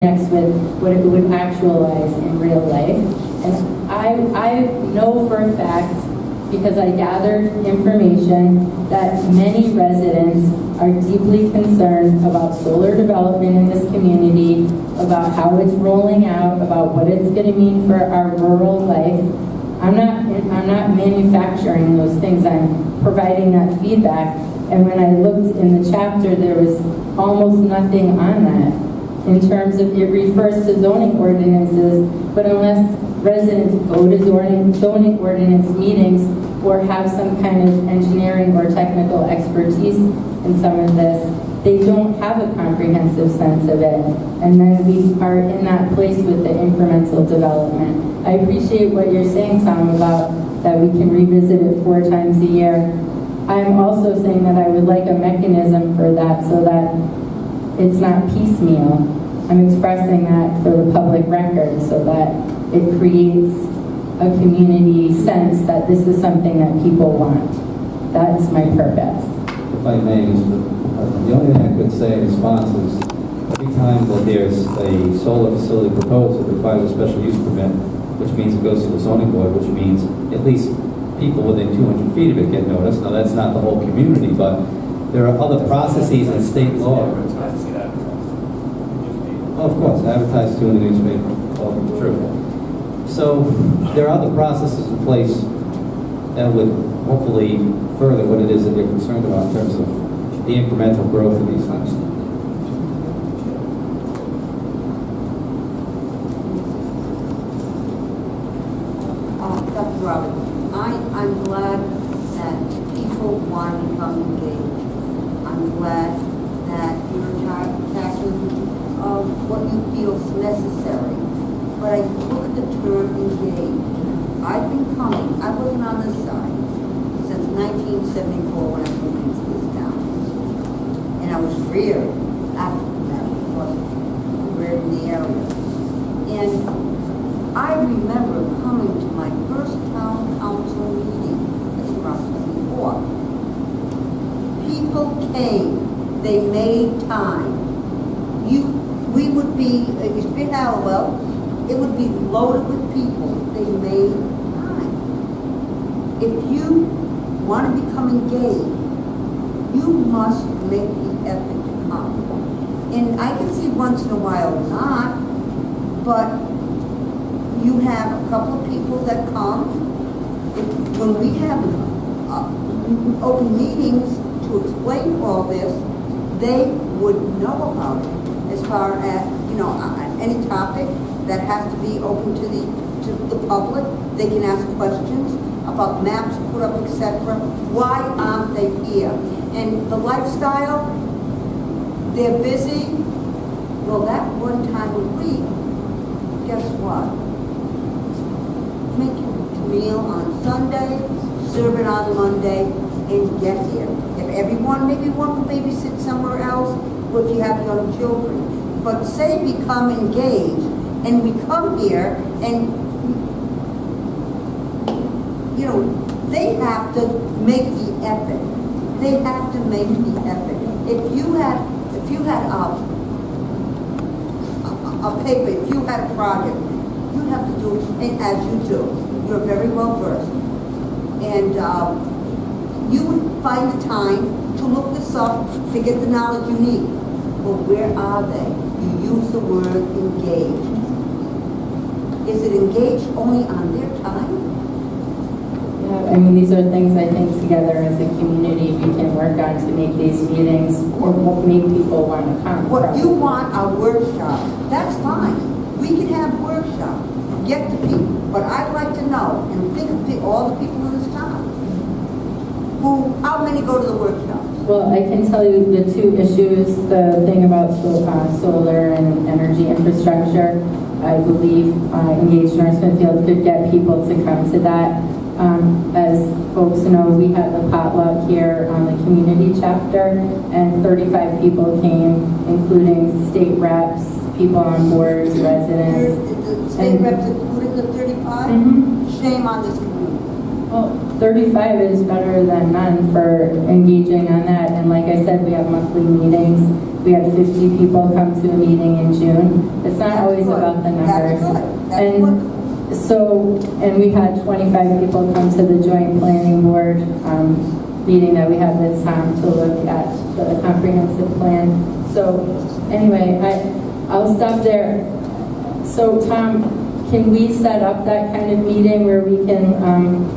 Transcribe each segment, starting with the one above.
next with what it would actualize in real life. And I know for a fact, because I gathered information, that many residents are deeply concerned about solar development in this community, about how it's rolling out, about what it's going to mean for our rural life. I'm not manufacturing those things. I'm providing that feedback. And when I looked in the chapter, there was almost nothing on that. In terms of, it refers to zoning ordinances, but unless residents go to zoning ordinance meetings or have some kind of engineering or technical expertise in some of this, they don't have a comprehensive sense of it. And then we are in that place with the incremental development. I appreciate what you're saying, Tom, about that we can revisit it 4 times a year. I'm also saying that I would like a mechanism for that so that it's not piecemeal. I'm expressing that for the public record so that it creates a community sense that this is something that people want. That's my purpose. If I may, the only thing I could say in response is every time that there's a solar facility proposed, it requires a special use permit, which means it goes to the zoning board, which means at least people within 200 feet of it get noticed. Now, that's not the whole community, but there are other processes in state law. Oh, of course, advertised too in the newspaper. Oh, true. So there are other processes in place that would hopefully further what it is that you're concerned about in terms of the incremental growth of these things. Dr. Robert, I'm glad that people want to become engaged. I'm glad that you're tackling what you feel is necessary. But I look at the term engaged. I've been coming, I wasn't on this side since 1974 when I moved into this town. And I was reared after that, reared in the area. And I remember coming to my first town council meeting, that's around 74. People came, they made time. We would be, if you spit Hallowell, it would be loaded with people. They made time. If you want to become engaged, you must make the effort to come. And I can see once in a while not, but you have a couple of people that come. When we have open meetings to explain all this, they would know about it. As far as, any topic that has to be open to the public, they can ask questions about maps put up, etc. Why aren't they here? And the lifestyle, they're busy. Well, that one time a week, guess what? Make your meal on Sunday, serve it on Monday, and get here. If everyone, maybe one will babysit somewhere else, or if you have young children. But say become engaged, and we come here, and they have to make the effort. They have to make the effort. If you had a paper, if you had a project, you have to do it, and as you do, you're very well versed, and you would find the time to look this up to get the knowledge you need. But where are they? You use the word engaged. Is it engaged only on their time? Yeah, I mean, these are things I think together as a community we can work on to make these meetings or make people want to come. What you want a workshop, that's fine. We can have workshops, get to people. But I'd like to know, and think of all the people in this town. How many go to the workshop? Well, I can tell you the 2 issues, the thing about solar and energy infrastructure. I believe Engaged North Smithfield could get people to come to that. As folks know, we had the potluck here on the community chapter, and 35 people came, including state reps, people on boards, residents. The state reps including the 35? Mm-hmm. Shame on this community. Well, 35 is better than none for engaging on that. And like I said, we have monthly meetings. We had 50 people come to a meeting in June. It's not always about the numbers. And so, and we had 25 people come to the joint planning board meeting that we had with Tom to look at the comprehensive plan. So anyway, I'll stop there. So Tom, can we set up that kind of meeting where we can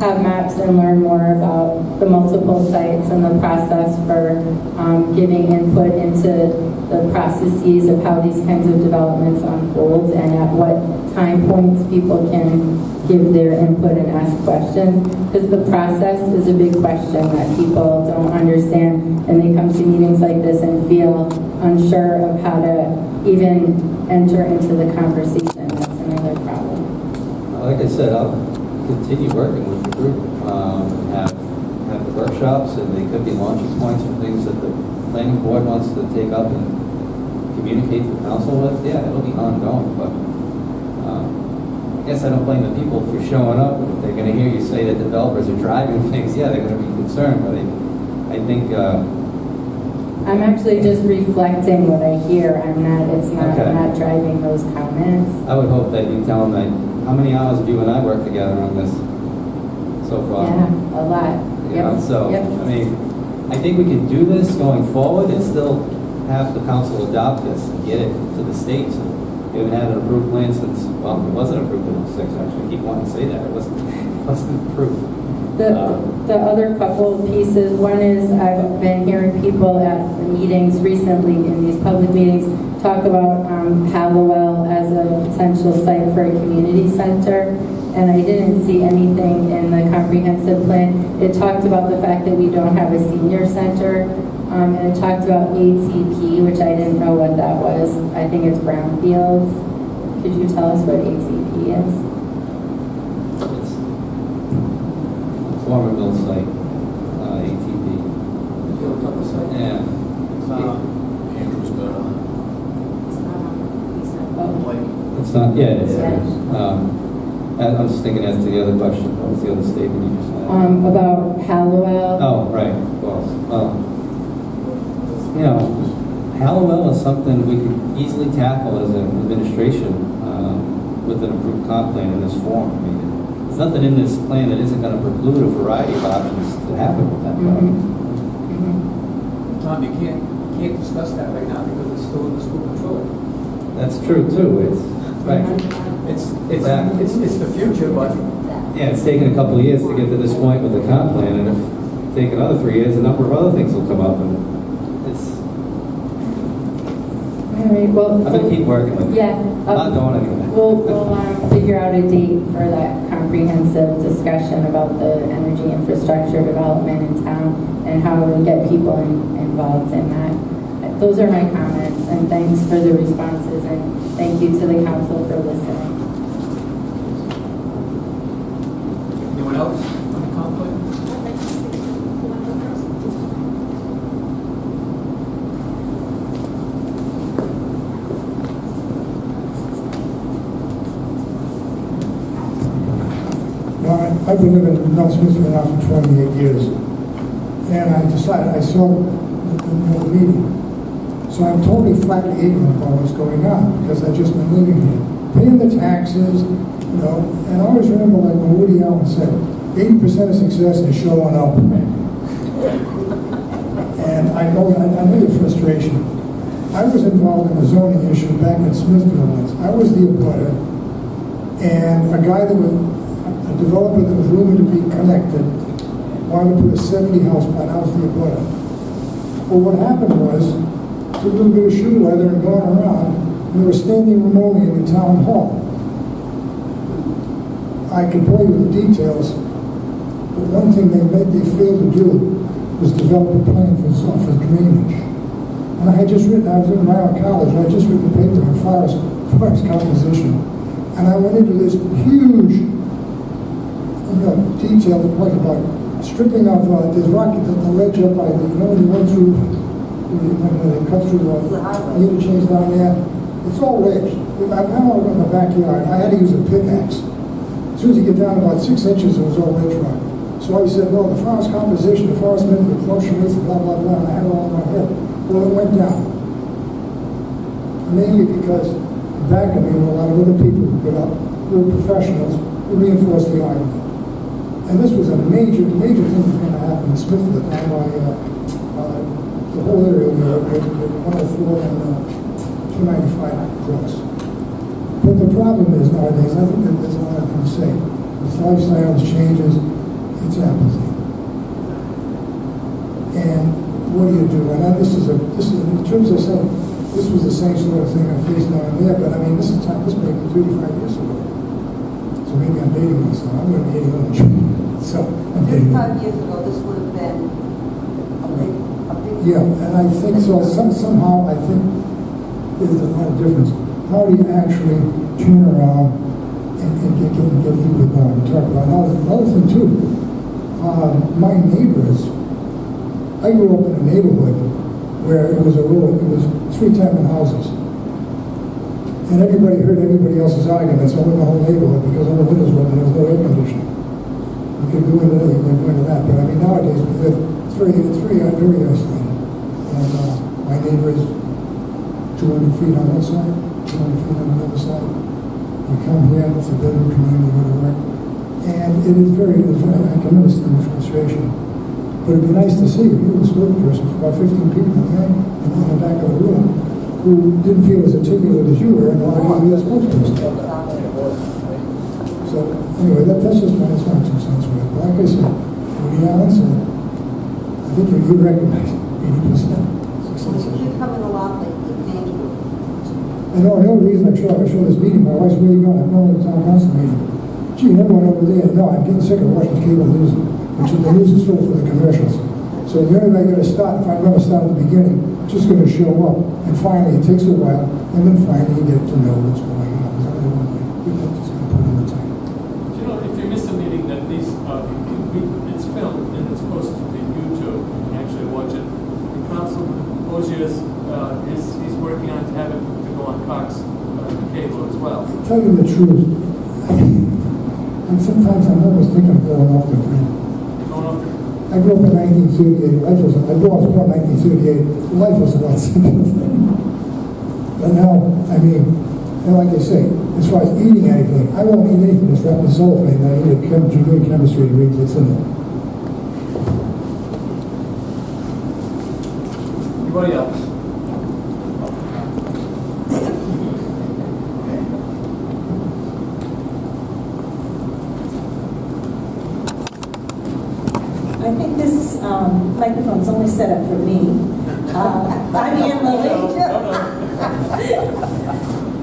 have maps and learn more about the multiple sites and the process for giving input into the processes of how these kinds of developments unfold and at what time points people can give their input and ask questions? Because the process is a big question that people don't understand, and they come to meetings like this and feel unsure of how to even enter into the conversation. That's another problem. Like I said, I'll continue working with the group, have the workshops, and they could be launching points for things that the planning board wants to take up and communicate to the council with. Yeah, it'll be ongoing, but I guess I don't blame the people for showing up. If they're going to hear you say that developers are driving things, yeah, they're going to be concerned, but I think... I'm actually just reflecting what I hear. I'm not driving those comments. I would hope that you tell them that, how many hours have you and I worked together on this so far? Yeah, a lot. You know, so, I mean, I think we can do this going forward and still have the council adopt this and get it to the state. So we haven't had an approved plan since, well, it wasn't approved in 06, actually. I keep wanting to say that. It wasn't approved. The other couple pieces, one is I've been hearing people at the meetings recently, in these public meetings, talk about Hallowell as a potential site for a community center, and I didn't see anything in the comprehensive plan. It talked about the fact that we don't have a senior center, and it talked about ATP, which I didn't know what that was. I think it's brownfields. Could you tell us what ATP is? Former mill site, ATP. Yeah. Andrew's got on. It's not, yeah, it is. Yeah. I was thinking as to the other question. What was the other statement you just had? About Hallowell. Oh, right, of course. Well, you know, Hallowell is something we could easily tackle as an administration with an approved comp plan in this form. I mean, there's nothing in this plan that isn't going to preclude a variety of options to happen with that project. Tom, you can't discuss that right now because it's still in the school control. That's true too. It's right. It's the future, but Yeah, it's taken a couple of years to get to this point with the comp plan, and if it take another 3 years, a number of other things will come up, and it's. All right, well, I'm gonna keep working with it. Yeah. Not going anywhere. We'll figure out a date for that comprehensive discussion about the energy infrastructure development in town and how we get people involved in that. Those are my comments, and thanks for the responses, and thank you to the council for listening. anyone else on the comp plan? I've been living in North Smithfield now for 28 years, and I saw the meeting. So I'm totally flat ignorant about what's going on, because I've just been living here, paying the taxes, and I always remember like when Woody Allen said, 80% of success is showing up. And I know your frustration. I was involved in a zoning issue back in Smithfield once. I was the abutter, and a guy that was a developer that was rumored to be connected wanted to put a 70 house plan. I was the abutter. Well, what happened was, took a little bit of shoe leather and going around, and they were standing remotely in the town hall. I can bore you with the details, but one thing they failed to do was develop a plan for drainage. And I was in Ryan College, and I had just written a paper on forest composition. And I went into this huge detailed point about stripping of this rock, the ledge up by the, when you went through, when they cut through the interchange down there, it's all ledge. I've had all in the backyard. I had to use a pickaxe. As soon as you get down about 6 inches, it was all ledge rock. So I said, no, the forest composition, the forest member, the closure rates, blah, blah, blah, and I had it all in my head. Well, it went down. Mainly because back of me were a lot of other people who got up, who were professionals, who reinforced the argument. And this was a major, major thing that was going to happen in Smithfield, down by the whole area there, with 104 and 295 cross. But the problem is nowadays, I think that there's a lot of things to say. It's lifestyle, it's changes, it's apathy. And what do you do? And this is in terms of saying, this was the same sort of thing I faced down there, but I mean, this may be 35 years ago. So maybe I'm dating myself. I'm going to be 81. So I'm dating 35 years ago, this would have been a big. Yeah, and I think so. Somehow, I think there's a lot of difference. How do you actually turn around and get people going and talk about another thing too? My neighbors, I grew up in a neighborhood where it was a road, it was 3 tenement houses. And everybody heard everybody else's arguments over the whole neighborhood because all the windows were open, there was no air conditioning. You could go into that, you could go into that. But I mean, nowadays, we live, it's very isolated. And my neighbor is 200 feet on one side, 200 feet on the other side. You come here, it's a bedroom community, go to work. And it is very, I can understand the frustration. But it'd be nice to see if you were a spokesperson for about 15 people in the back of the room who didn't feel as articulate as you were and wanted to be a spokesperson. So anyway, that's just my 2 cents worth. But like I said, Woody Allen said, I think you recognize 80% success. You're coming a lot lately, thank you. And the only reason I show this meeting, my wife's really going, I'm going to the town council meeting. Gee, everyone over there, no, I'm getting sick of watching cable news. Which the news is full for the commercials. So the only way I'm going to start, if I never start at the beginning, just going to show up. And finally, it takes a while, and then finally you get to know what's going on. There's only one way. People just going to put in the time. You know, if you miss a meeting, that these, it's filmed and it's posted to YouTube. You can actually watch it. And Councilman Ogier he's working on to have it to go on Cox cable as well. To tell you the truth, and sometimes I'm almost thinking of going off the grid. I grew up in 1938. I was born in 1938. Life was a lot simpler. But now, I mean, and like I say, as far as eating anything, I won't eat anything that's wrapped in cellophane that I eat a degree in chemistry to read what's in it. Anybody else? I think this microphone's only set up for me. I'm Ann Lilly,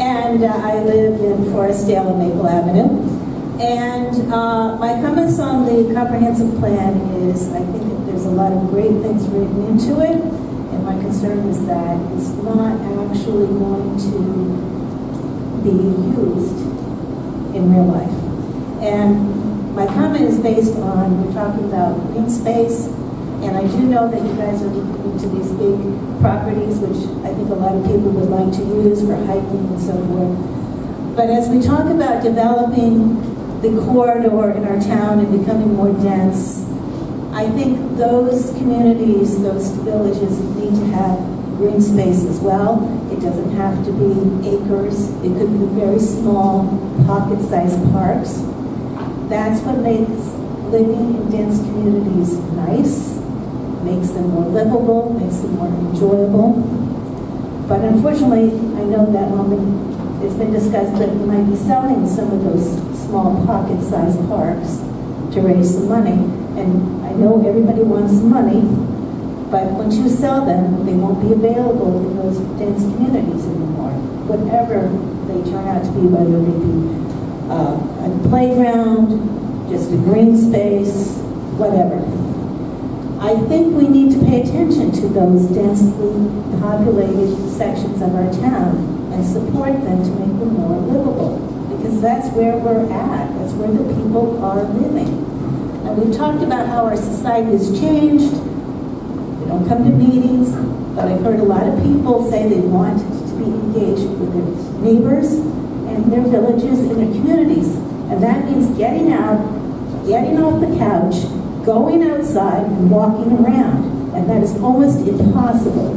and I live in Forestdale and Maple Avenue. And my comments on the comprehensive plan is I think that there's a lot of great things written into it, and my concern is that it's not actually going to be used in real life. And my comment is based on, we're talking about green space, and I do know that you guys are looking into these big properties, which I think a lot of people would like to use for hiking and so forth. But as we talk about developing the corridor in our town and becoming more dense, I think those communities, those villages need to have green space as well. It doesn't have to be acres. It could be very small, pocket-sized parks. That's what makes living in dense communities nice, makes them more livable, makes them more enjoyable. But unfortunately, I know that it's been discussed that we might be selling some of those small pocket-sized parks to raise some money. And I know everybody wants money, but once you sell them, they won't be available in those dense communities anymore. Whatever they turn out to be, whether they be a playground, just a green space, whatever. I think we need to pay attention to those densely populated sections of our town and support them to make them more livable, because that's where we're at. That's where the people are living. And we've talked about how our society has changed. They don't come to meetings, but I've heard a lot of people say they want to be engaged with their neighbors and their villages and their communities. And that means getting out, getting off the couch, going outside and walking around, and that is almost impossible.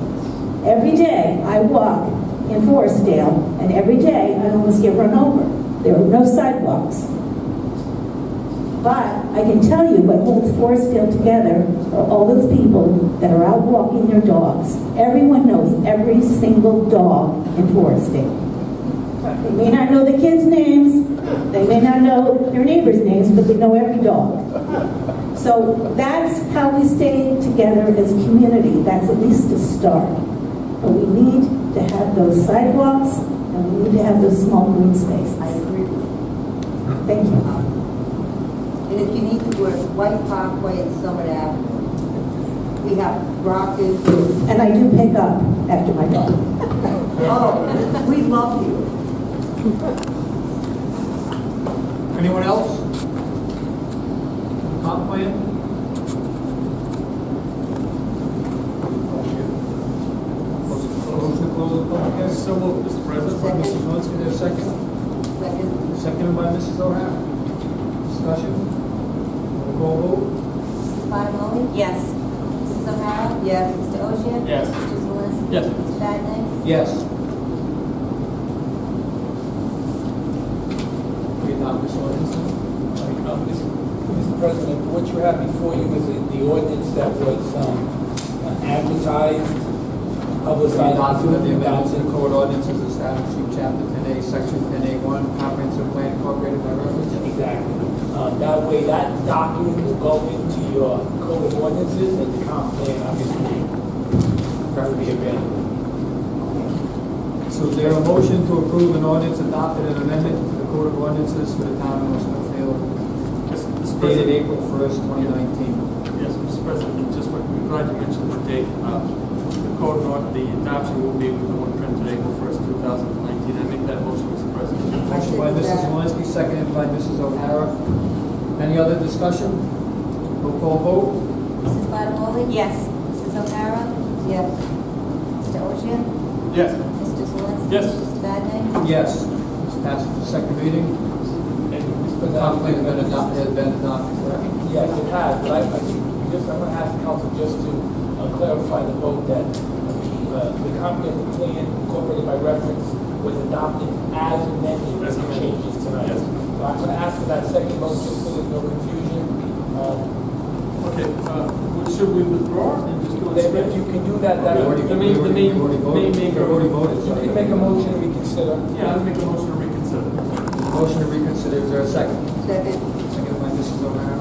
Every day I walk in Forestdale, and every day I almost get run over. There are no sidewalks. But I can tell you what holds Forestdale together are all those people that are out walking their dogs. Everyone knows every single dog in Forestdale. They may not know the kids' names, they may not know your neighbors' names, but they know every dog. So that's how we stay together as a community. That's at least a start. But we need to have those sidewalks, and we need to have those small green spaces. I agree with you. Thank you. And if you need to work White Parkway and Summit Avenue, we have rockets. And I do pick up after my dog. Oh, we love you. Anyone else? Comp plan? Motion to close the public hearing. So moved, Mr. President. By Mrs. Zelinski, there's a second. Second. Seconded by Mrs. O'Hara. Discussion? Roll call vote. Mrs. Bottomoli? Yes. Mrs. O'Hara? Yes. Mr. Oshia? Yes. Mr. Zalinski? Yes. Mr. Vadenais? Yes. We adopt this ordinance. Mr. President, what you have before you is the ordinance that was advertised, publicized. Adoption of the amendments to the code ordinances establishing chapter 10A, section 10A1, comprehensive plan incorporated by reference. Exactly. That way, that document will go into your code of ordinances and the comp plan, obviously, preferably available. So is there a motion to approve an ordinance adopted an amendment to the code of ordinances for the town of North Smithfield Yes, Mr. dated President. April 1st, 2019? Yes, Mr. President, just what, we're glad you mentioned the date. The code, the adoption will be with the one printed April 1st, 2019. I make that motion, Mr. President. Motion by Mrs. Zelinski, seconded by Mrs. O'Hara. Any other discussion? Roll call vote. Mrs. Bottomoli? Yes. Mrs. O'Hara? Yes. Mr. Oshia? Yes. Mr. Zalinski? Yes. Mr. Vadenais? Yes. This passes the second reading. The comp plan has been adopted, correct? Yes, it has, but I think I'm going to ask the council just to clarify the vote that the comprehensive plan incorporated by reference was adopted as amended with the changes tonight. Yes. So I'm going to ask for that second vote just so there's no confusion. Okay, should we withdraw and just go If straight? you can do that, that We already The main- voted. We've already voted. you can make a motion to reconsider. Yeah, I'll make a motion to reconsider. Motion to reconsider, is there a second? Second. Seconded by Mrs. O'Hara.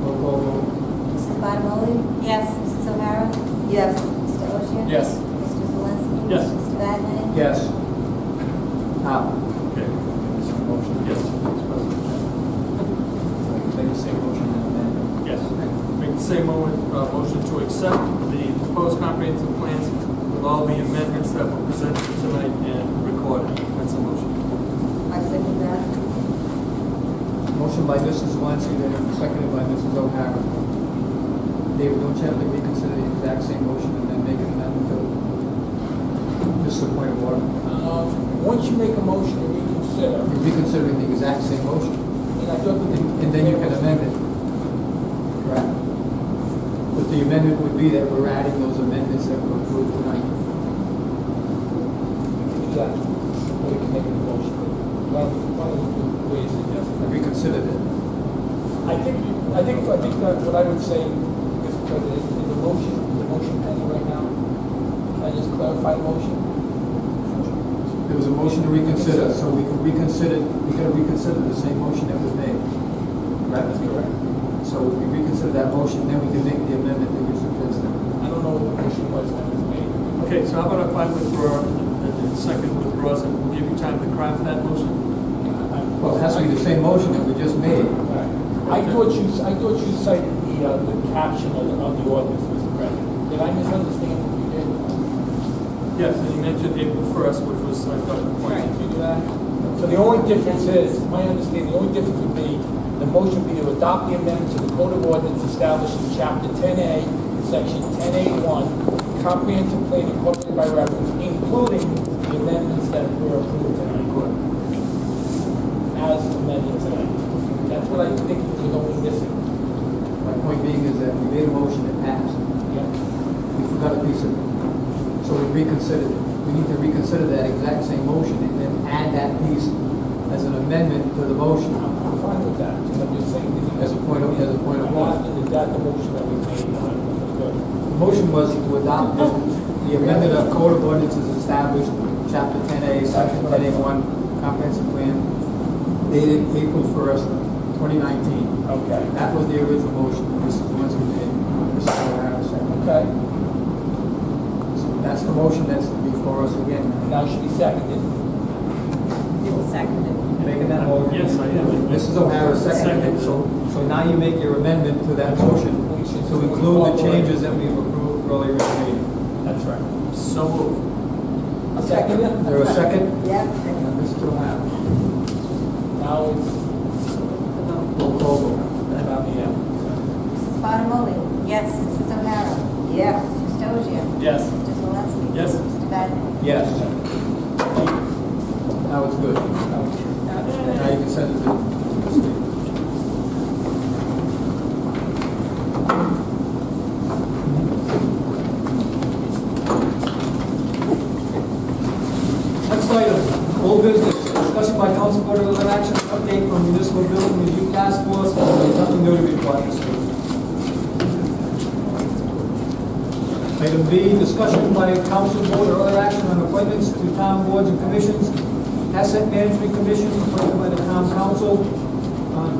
Roll call vote. Mrs. Bottomoli? Yes. Mrs. O'Hara? Yes. Mr. Oshia? Yes. Mr. Zalinski? Yes. Mr. Vadenais? Yes. How? Okay. Motion. Yes, Mr. President. Make the same motion and amend. Yes. Make the same motion to accept the proposed comprehensive plans with all the amendments that were presented tonight and recorded. That's a motion. I second that. Motion by Mrs. Zelinski, seconded by Mrs. O'Hara. David, don't you have to reconsider the exact same motion and then make an amendment to it? Just a point of order. Once you make a motion to reconsider, You're reconsidering the exact same motion, and I thought that and then you can amend it. Correct. But the amendment would be that we're adding those amendments that were approved tonight. do that, or we can make a motion. One of the ways is yes. I reconsidered it. I think that what I would say, Mr. President, is the motion pending right now. Can I just clarify the motion? There was a motion to reconsider, so we can reconsider, we gotta reconsider the same motion that was made. Right? That's correct. So we reconsider that motion, then we can make the amendment that you're suggesting. I don't know what the motion was that was made. Okay, so how about if I withdraw and the second withdraws and we'll give you time to craft that motion? Well, it has to be the same motion that we just made. I thought you cited the caption of the ordinance, Mr. President. Did I misunderstand what you did? Yes, and you mentioned April 1st, which was, I thought, the point. Did you do that? So the only difference is, my understanding, the only difference would be, the motion would be to adopt the amendment to the Code of Ordinance established in Chapter 10A, Section 10A1, comprehensive plan incorporated by reference, including the amendments that were approved tonight. As amended tonight. That's what I think was only missing. Right. reconsider it. We need to reconsider that exact same motion and then add that piece as an amendment to the motion. I'm fine with that, I'm just saying. As a point of order. Is that the motion that we made? Good. The motion was to adopt the amended Code of Ordinances established, Chapter 10A, Section 10A1, Comprehensive Plan, dated April 1st, 2019. Okay. That was the original motion, Mrs. Zelinski made, Mrs. O'Hara seconded. Okay, So that's the motion that's before us again. now it should be seconded. Making that motion. Yes, I am. Mrs. O'Hara seconded it, so now you make your amendment to that motion to include the changes that we've approved earlier in the meeting. That's right. So moved. A second? Is there a second? Yeah. Mr. O'Hara. Now it's Roll call vote. about the end. Mrs. Bottomoli? Yes. Mrs. O'Hara? Yeah. Mr. Stogia? Yes. Mr. Zelinski? Yes. Mr. Vadenais? Yes. Now it's good. Now you can send it to the state. Next item, old business, discussion by council board of action, update from municipal building review task force, nothing new to report this week. Item B, discussion by council board or other action on appointments to town boards and commissions. Asset Management Commission, appointed by the town council.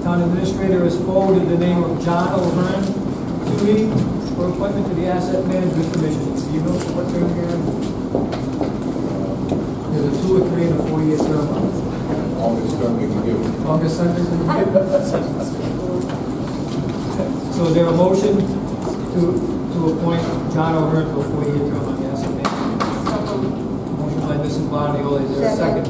Town administrator has forwarded the name of John O'Hearn to me for appointment to the Asset Management Commission. Do you know what they're here? There's a 2 or 3 and a 4-year term. Longest term we can give. Longest sentence in the So is there a motion to appoint John O'Hearn to a 4-year term on the Asset Management? Motion by Mrs. Bonioli, is there a second?